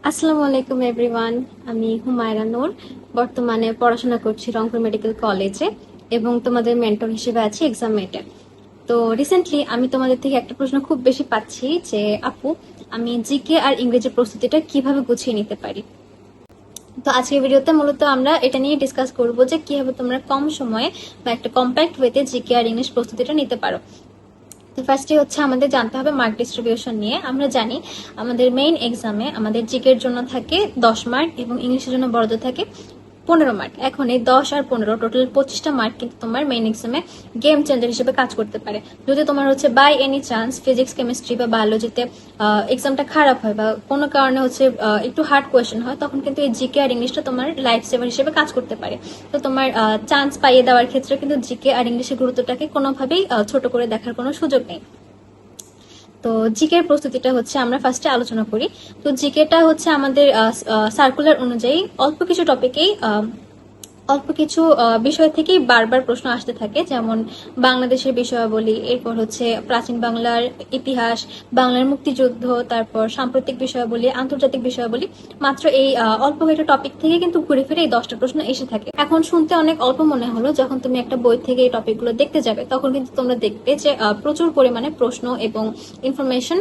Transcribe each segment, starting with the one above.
আসসালামু আলাইকুম এভরিওয়ান। আমি হুমায়রা নূর। বর্তমানে পড়াশোনা করছি রংপুর মেডিকেল কলেজে এবং তোমাদের মেন্টর হিসেবে আছি এক্সামেটে। তো রিসেন্টলি আমি তোমাদের থেকে একটা প্রশ্ন খুব বেশি পাচ্ছি যে আপু, আমি জিকে আর ইংরেজি প্রস্তুতিটা কিভাবে গুছিয়ে নিতে পারি। তো আজকের ভিডিওতে মূলত আমরা এটা নিয়ে ডিসকাস করব যে কিভাবে তোমরা কম সময়ে বা একটা কম্প্যাক্ট ওয়েতে জিকে আর ইংলিশ প্রস্তুতিটা নিতে পারো। তো ফার্স্টে হচ্ছে আমাদের জানতে হবে মার্ক ডিস্ট্রিবিউশন নিয়ে। আমরা জানি আমাদের মেইন এক্সামে আমাদের জিকের জন্য থাকে 10 মার্ক এবং ইংলিশের জন্য বরাদ্দ থাকে 15 মার্ক। এখন এই 10 আর 15 টোটাল 25টা মার্ক কিন্তু তোমার মেইন এক্সামে গেম চেঞ্জার হিসেবে কাজ করতে পারে। যদি তোমার হচ্ছে by any chance physics chemistry বা বায়োলজিতে এক্সামটা খারাপ হয় বা কোনো কারণে হচ্ছে একটু হার্ড কোয়েশ্চেন হয়, তখন কিন্তু এই জিকে আর ইংলিশটা তোমার লাইফ সেভার হিসেবে কাজ করতে পারে। তো তোমার চান্স পাইয়ে দেওয়ার ক্ষেত্রে কিন্তু জিকে আর ইংলিশের গুরুত্বটাকে কোনোভাবেই ছোট করে দেখার কোনো সুযোগ নেই। তো জিকের প্রস্তুতিটা হচ্ছে আমরা ফার্স্টে আলোচনা করি। তো জিকেটা হচ্ছে আমাদের সার্কুলার অনুযায়ী অল্প কিছু টপিকেই অল্প কিছু বিষয় থেকেই বারবার প্রশ্ন আসতে থাকে, যেমন বাংলাদেশের বিষয়াবলী, এরপর হচ্ছে প্রাচীন বাংলার ইতিহাস, বাংলার মুক্তিযুদ্ধ, তারপর সাম্প্রতিক বিষয়াবলী, আন্তর্জাতিক বিষয়াবলী। মাত্র এই অল্প কয়েকটা টপিক থেকে কিন্তু ঘুরে ফিরে এই 10টা প্রশ্ন এসে থাকে। এখন শুনতে অনেক অল্প মনে হলো, যখন তুমি একটা বই থেকে এই টপিকগুলো দেখতে যাবে তখন কিন্তু তোমরা দেখবে যে প্রচুর পরিমাণে প্রশ্ন এবং ইনফরমেশন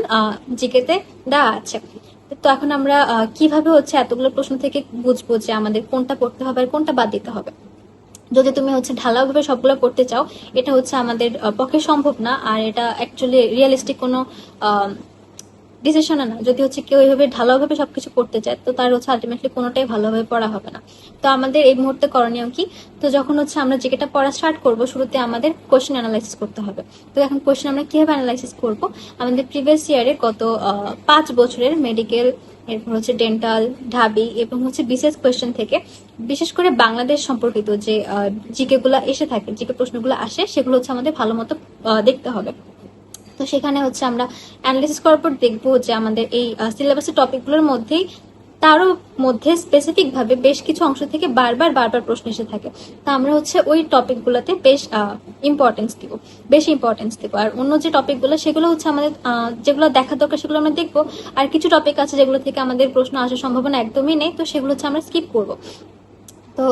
জিকেতে দেওয়া আছে। তো এখন আমরা কিভাবে হচ্ছে এতগুলো প্রশ্ন থেকে বুঝবো যে আমাদের কোনটা পড়তে হবে আর কোনটা বাদ দিতে হবে। যদি তুমি হচ্ছে ঢালাওভাবে সবগুলো পড়তে চাও, এটা হচ্ছে আমাদের পক্ষে সম্ভব না, আর এটা অ্যাকচুয়ালি রিয়েলিস্টিক কোনো ডিসিশন না। যদি হচ্ছে কেউ এইভাবে ঢালাওভাবে সবকিছু করতে চায়, তো তার হচ্ছে আলটিমেটলি কোনোটাই ভালোভাবে পড়া হবে না। তো আমাদের এই মুহূর্তে করণীয় কি? তো যখন হচ্ছে আমরা যেটা পড়া স্টার্ট করব, শুরুতে আমাদের কোশ্চেন অ্যানালাইসিস করতে হবে। তো এখন কোশ্চেন আমরা কিভাবে অ্যানালাইসিস করব? আমাদের প্রিভিয়াস ইয়ারে গত 5 বছরের মেডিকেল, এরপর হচ্ছে ডেন্টাল, ঢাবি এবং হচ্ছে বিশেষ কোয়েশ্চেন থেকে, বিশেষ করে বাংলাদেশ সম্পর্কিত যে জিকে গুলা এসে থাকে, জিকে প্রশ্নগুলো আসে, সেগুলো হচ্ছে আমাদের ভালো মতো দেখতে হবে। তো সেখানে হচ্ছে আমরা অ্যানালিসিস করার পর দেখবো যে আমাদের এই সিলেবাসের টপিকগুলোর মধ্যেই তারও মধ্যে স্পেসিফিক ভাবে বেশ কিছু অংশ থেকে বারবার বারবার প্রশ্ন এসে থাকে। তো আমরা হচ্ছে ওই টপিকগুলোতে বেশ ইম্পর্টেন্স দিব, বেশি ইম্পর্টেন্স দিব। আর অন্য যে টপিকগুলো সেগুলো হচ্ছে আমাদের যেগুলো দেখা দরকার সেগুলো আমরা দেখবো। আর কিছু টপিক আছে যেগুলো থেকে আমাদের প্রশ্ন আসার সম্ভাবনা একদমই নেই, তো সেগুলো হচ্ছে আমরা স্কিপ করবো। তো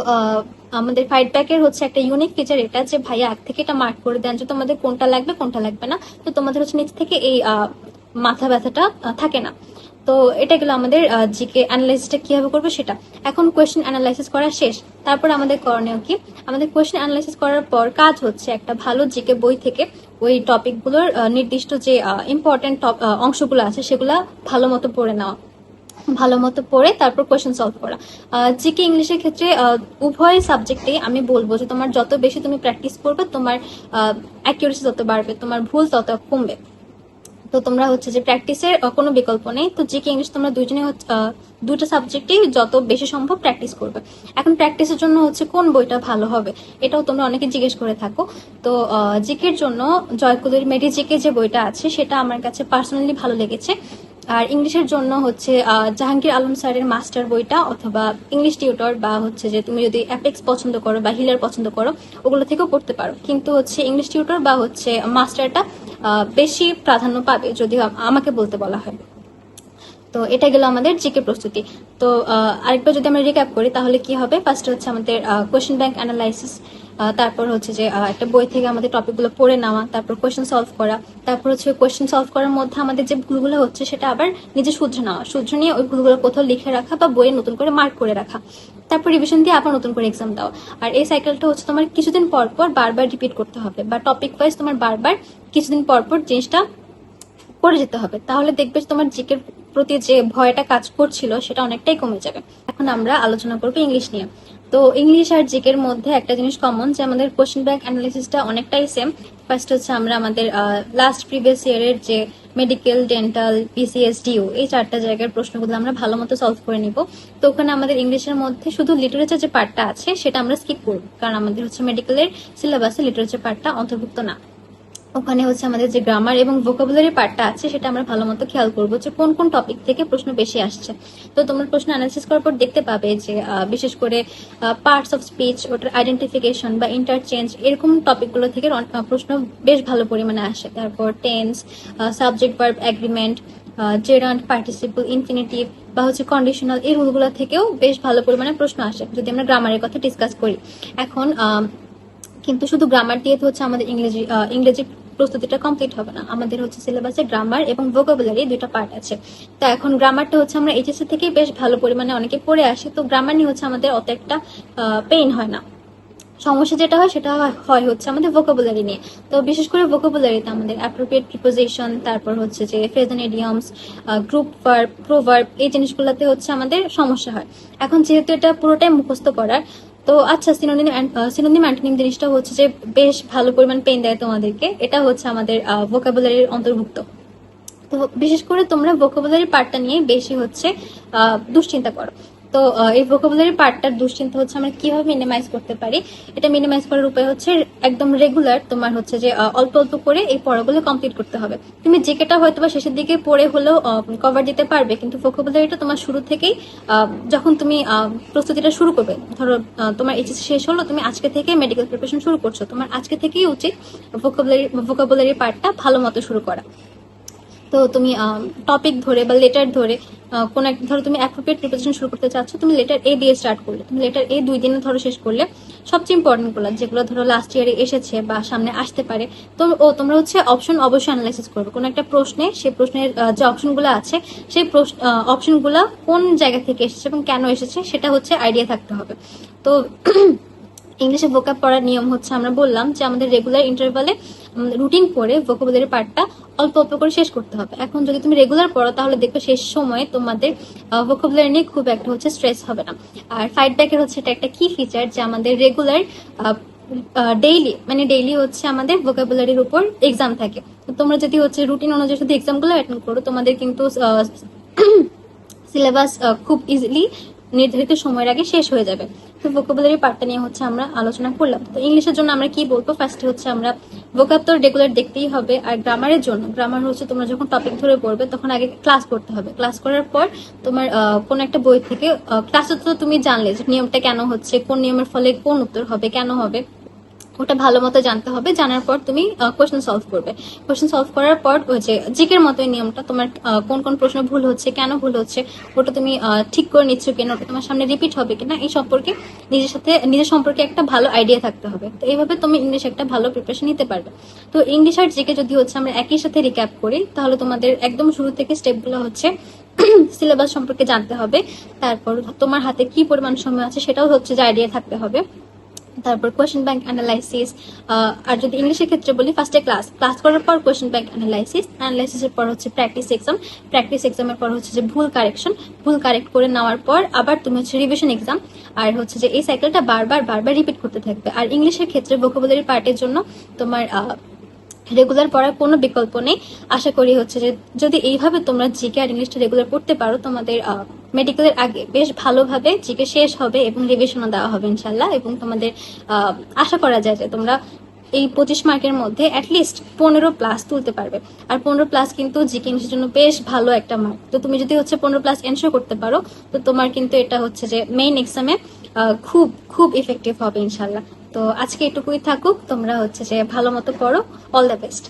আমাদের ফাইট ব্যাকের হচ্ছে একটা ইউনিক ফিচার এটা যে ভাইয়া আগ থেকে এটা মার্ক করে দেন যে তোমাদের কোনটা লাগবে কোনটা লাগবে না। তো তোমাদের হচ্ছে নিচ থেকে এই মাথা ব্যথাটা থাকে না। তো এটা গেলো আমাদের জিকে অ্যানালাইসিসটা কিভাবে করবো সেটা। এখন কোয়েশ্চেন অ্যানালাইসিস করা শেষ, তারপর আমাদের করণীয় কি? আমাদের কোয়েশ্চেন অ্যানালাইসিস করার পর কাজ হচ্ছে একটা ভালো জিকে বই থেকে ওই টপিকগুলোর নির্দিষ্ট যে ইম্পর্টেন্ট অংশগুলো আছে সেগুলা ভালো মতো পড়ে নেওয়া, ভালো মতো পড়ে তারপর কোয়েশ্চেন সলভ করা। জিকে ইংলিশের ক্ষেত্রে উভয় সাবজেক্টে আমি বলবো যে তোমার যত বেশি তুমি প্র্যাকটিস করবে, তোমার অ্যাকিউরেসি তত বাড়বে, তোমার ভুল তত কমবে। তো তোমরা হচ্ছে যে প্র্যাকটিসের কোনো বিকল্প নেই। তো জিকে ইংলিশ তোমরা দুইটা সাবজেক্টেই যত বেশি সম্ভব প্র্যাকটিস করবে। এখন প্র্যাকটিসের জন্য হচ্ছে কোন বইটা ভালো হবে, এটাও তোমরা অনেকে জিজ্ঞেস করে থাকো। তো জিকের জন্য জয়কুলির মেডি জিকে যে বইটা আছে সেটা আমার কাছে পার্সোনালি ভালো লেগেছে। আর ইংলিশের জন্য হচ্ছে জাহাঙ্গীর আলম স্যারের মাস্টার বইটা, অথবা ইংলিশ টিউটর, বা হচ্ছে যে তুমি যদি অ্যাপেক্স পছন্দ করো বা হিলার পছন্দ করো ওগুলো থেকেও পড়তে পারো। কিন্তু হচ্ছে ইংলিশ টিউটর বা হচ্ছে মাস্টারটা বেশি প্রাধান্য পাবে যদি আমাকে বলতে বলা হয়। তো এটা গেল আমাদের জিকে প্রস্তুতি। তো আরেকবার যদি আমরা রিক্যাপ করি তাহলে কি হবে? ফার্স্ট হচ্ছে আমাদের কোয়েশ্চেন ব্যাংক অ্যানালাইসিস, তারপর হচ্ছে যে একটা বই থেকে আমাদের টপিকগুলো পড়ে নেওয়া, তারপর কোয়েশ্চেন সলভ করা, তারপর হচ্ছে কোয়েশ্চেন সলভ করার মধ্যে আমাদের যে ভুলগুলো হচ্ছে সেটা আবার নিজে শুধরে নেওয়া, শুধরে নিয়ে ওই ভুলগুলো কোথাও লিখে রাখা বা বইয়ে নতুন করে মার্ক করে রাখা, তারপর রিভিশন দিয়ে আবার নতুন করে এক্সাম দেওয়া। আর এই সাইকেলটা হচ্ছে তোমার কিছুদিন পর পর বারবার রিপিট করতে হবে, বা টপিক ওয়াইজ তোমার বারবার কিছুদিন পর পর জিনিসটা করে যেতে হবে। তাহলে দেখবে তোমার জিকের প্রতি যে ভয়টা কাজ করছিল সেটা অনেকটাই কমে যাবে। এখন আমরা আলোচনা করবো ইংলিশ নিয়ে। তো ইংলিশ আর জিকের মধ্যে একটা জিনিস কমন, যে আমাদের কোশ্চেন ব্যাংক অ্যানালিসিসটা অনেকটাই সেম। ফার্স্ট হচ্ছে আমরা আমাদের লাস্ট প্রিভিয়াস ইয়ারের যে মেডিকেল, ডেন্টাল, বিসিএস, ডিউ, এই 4টা জায়গার প্রশ্নগুলো আমরা ভালো মতো সলভ করে নিব। তো ওখানে আমাদের ইংলিশের মধ্যে শুধু লিটারেচার যে পার্টটা আছে সেটা আমরা স্কিপ করবো, কারণ আমাদের হচ্ছে মেডিকেলের সিলেবাসে লিটারেচার পার্টটা অন্তর্ভুক্ত না। ওখানে হচ্ছে আমাদের যে গ্রামার এবং ভোকাবুলারি পার্টটা আছে সেটা আমরা ভালো মতো খেয়াল করবো যে কোন কোন টপিক থেকে প্রশ্ন বেশি আসছে। তো তোমরা প্রশ্ন অ্যানালিসিস করার পর দেখতে পাবে যে বিশেষ করে পার্টস অফ স্পিচ, ওটার আইডেন্টিফিকেশন বা ইন্টারচেঞ্জ, এরকম টপিকগুলো থেকে প্রশ্ন বেশ ভালো পরিমাণে আসে। তারপর tense, subject verb agreement, gerund, participle, infinitive, বা হচ্ছে কন্ডিশনাল, এই রুলগুলো থেকেও বেশ ভালো পরিমাণে প্রশ্ন আসে যদি আমরা গ্রামারের কথা ডিসকাস করি। এখন কিন্তু শুধু গ্রামার দিয়ে তো হচ্ছে আমাদের ইংরেজি প্রস্তুতিটা কমপ্লিট হবে না। আমাদের হচ্ছে সিলেবাসে গ্রামার এবং ভোকাবুলারি দুইটা পার্ট আছে। তো এখন গ্রামারটা হচ্ছে আমরা এইচএসসি থেকেই বেশ ভালো পরিমাণে অনেকে পড়ে আসি, তো গ্রামার নিয়ে হচ্ছে আমাদের অত একটা পেইন হয় না। সমস্যা যেটা হয় সেটা হয় হচ্ছে আমাদের ভোকাবুলারি নিয়ে। তো বিশেষ করে ভোকাবুলারিতে আমাদের অ্যাপ্রোপ্রিয়েট প্রিপোজিশন, তারপর হচ্ছে যে phrase and idioms, group verb, proverb, এই জিনিসগুলোতে হচ্ছে আমাদের সমস্যা হয়। এখন যেহেতু এটা পুরোটাই মুখস্থ করার, তো আচ্ছা সিনোনিম অ্যান্টোনিম জিনিসটা হচ্ছে যে বেশ ভালো পরিমাণ পেন দেয় তোমাদেরকে, এটা হচ্ছে আমাদের ভোকাবুলারির অন্তর্ভুক্ত। তো বিশেষ করে তোমরা ভোকাবুলারি পার্টটা নিয়ে বেশি হচ্ছে দুশ্চিন্তা করো। তো এই ভোকাবুলারি পার্টটার দুশ্চিন্তা হচ্ছে আমরা কিভাবে মিনিমাইজ করতে পারি। এটা মিনিমাইজ করার উপায় হচ্ছে একদম রেগুলার তোমার হচ্ছে যে অল্প অল্প করে এই পড়াগুলো কমপ্লিট করতে হবে। তুমি জিকেটা হয়তো বা শেষের দিকে পড়ে হলেও কভার দিতে পারবে, কিন্তু ভোকাবুলারিটা তোমার শুরু থেকেই যখন তুমি প্রস্তুতিটা শুরু করবে, ধরো তোমার এইচএসসি শেষ হলো, তুমি আজকে থেকে মেডিকেল প্রিপারেশন শুরু করছো, তোমার আজকে থেকেই উচিত ভোকাবুলারি পার্টটা ভালো মতো শুরু করা। তো তুমি টপিক ধরে বা লেটার ধরে কোন একটা, ধরো তুমি অ্যাপ্রোপ্রিয়েট প্রিপারেশন শুরু করতে চাচ্ছ, তুমি লেটার এ দিয়ে স্টার্ট করলে, তুমি লেটার এ 2 দিনে ধরো শেষ করলে, সবচেয়ে ইম্পর্টেন্ট গুলো যেগুলো ধরো লাস্ট ইয়ারে এসেছে বা সামনে আসতে পারে, তো তোমরা হচ্ছে অপশন অবশ্যই অ্যানালাইসিস করবে। কোন একটা প্রশ্নে সেই প্রশ্নের যে অপশনগুলো আছে, সেই অপশনগুলো কোন জায়গা থেকে এসেছে এবং কেন এসেছে সেটা হচ্ছে আইডিয়া থাকতে হবে। তো ইংলিশে ভোকাব পড়ার নিয়ম হচ্ছে আমরা বললাম যে আমাদের রেগুলার ইন্টারভালে রুটিন করে ভোকাবুলারি পার্টটা অল্প অল্প করে শেষ করতে হবে। এখন যদি তুমি রেগুলার পড়ো তাহলে দেখবে শেষ সময়ে তোমাদের ভোকাবুলারি নিয়ে খুব একটা হচ্ছে স্ট্রেস হবে না। আর ফাইট ব্যাকের হচ্ছে এটা একটা কি ফিচার যে আমাদের রেগুলার ডেইলি হচ্ছে আমাদের ভোকাবুলারির উপর এক্সাম থাকে। তো তোমরা যদি হচ্ছে রুটিন অনুযায়ী শুধু এক্সামগুলো অ্যাটেন্ড করো, তোমাদের কিন্তু সিলেবাস খুব ইজিলি নির্ধারিত সময়ের আগে শেষ হয়ে যাবে। তো ভোকাবুলারি পার্টটা নিয়ে হচ্ছে আমরা আলোচনা করলাম। তো ইংলিশের জন্য আমরা কি বলবো, ফার্স্টে হচ্ছে আমরা ভোকাব তো রেগুলার দেখতেই হবে। আর গ্রামারের জন্য, গ্রামার হচ্ছে তোমরা যখন টপিক ধরে পড়বে তখন আগে ক্লাস করতে হবে। ক্লাস করার পর তোমার কোন একটা বই থেকে ক্লাসে তো তুমি জানলে যে নিয়মটা কেন হচ্ছে, কোন নিয়মের ফলে কোন উত্তর হবে, কেন হবে, ওটা ভালো মতো জানতে হবে। জানার পর তুমি কোয়েশ্চেন সলভ করবে। কোয়েশ্চেন সলভ করার পর ওই যে জিকের মতো নিয়মটা, তোমার কোন কোন প্রশ্ন ভুল হচ্ছে, কেন ভুল হচ্ছে, ওটা তুমি ঠিক করে নিচ্ছ কিনা, ওটা তোমার সামনে রিপিট হবে কিনা, এই সম্পর্কে নিজের সম্পর্কে একটা ভালো আইডিয়া থাকতে হবে। তো এইভাবে তুমি ইংলিশ একটা ভালো প্রিপারেশন নিতে পারবে। তো ইংলিশ আর জিকে যদি হচ্ছে আমরা একই সাথে রিক্যাপ করি, তাহলে তোমাদের একদম শুরু থেকে স্টেপগুলো হচ্ছে সিলেবাস সম্পর্কে জানতে হবে। তারপর তোমার হাতে কি পরিমাণ সময় আছে সেটাও হচ্ছে যে আইডিয়া থাকতে হবে। তারপর কোয়েশ্চেন ব্যাংক অ্যানালাইসিস, আর যদি ইংলিশের ক্ষেত্রে বলি, ফার্স্টে ক্লাস করার পর কোয়েশ্চেন ব্যাংক অ্যানালাইসিসের পর হচ্ছে প্র্যাকটিস এক্সামের পর হচ্ছে যে ভুল কারেক্ট করে নেওয়ার পর আবার তুমি হচ্ছে রিভিশন এক্সাম। আর হচ্ছে যে এই সাইকেলটা বারবার রিপিট করতে থাকবে। আর ইংলিশের ক্ষেত্রে ভোকাবুলারি পার্টের জন্য তোমার রেগুলার পড়ার কোনো বিকল্প নেই। আশা করি হচ্ছে যে যদি এইভাবে তোমরা জিকে আর ইংলিশটা রেগুলার পড়তে পারো, তোমাদের মেডিকেলের আগে বেশ ভালোভাবে জিকে শেষ হবে এবং রিভিশনও দেওয়া হবে ইনশাল্লাহ। এবং তোমাদের আশা করা যায় যে তোমরা এই 25 মার্কের মধ্যে অ্যাটলিস্ট 15+ তুলতে পারবে। আর 15+ কিন্তু জিকে ইংলিশের জন্য বেশ ভালো একটা মার্ক। তো তুমি যদি হচ্ছে 15+ এনশিওর করতে পারো, তো তোমার কিন্তু এটা হচ্ছে যে মেইন এক্সামে খুব খুব ইফেক্টিভ হবে ইনশাল্লাহ। তো আজকে এটুকুই থাকুক, তোমরা হচ্ছে যে ভালো মতো পড়ো। All the best.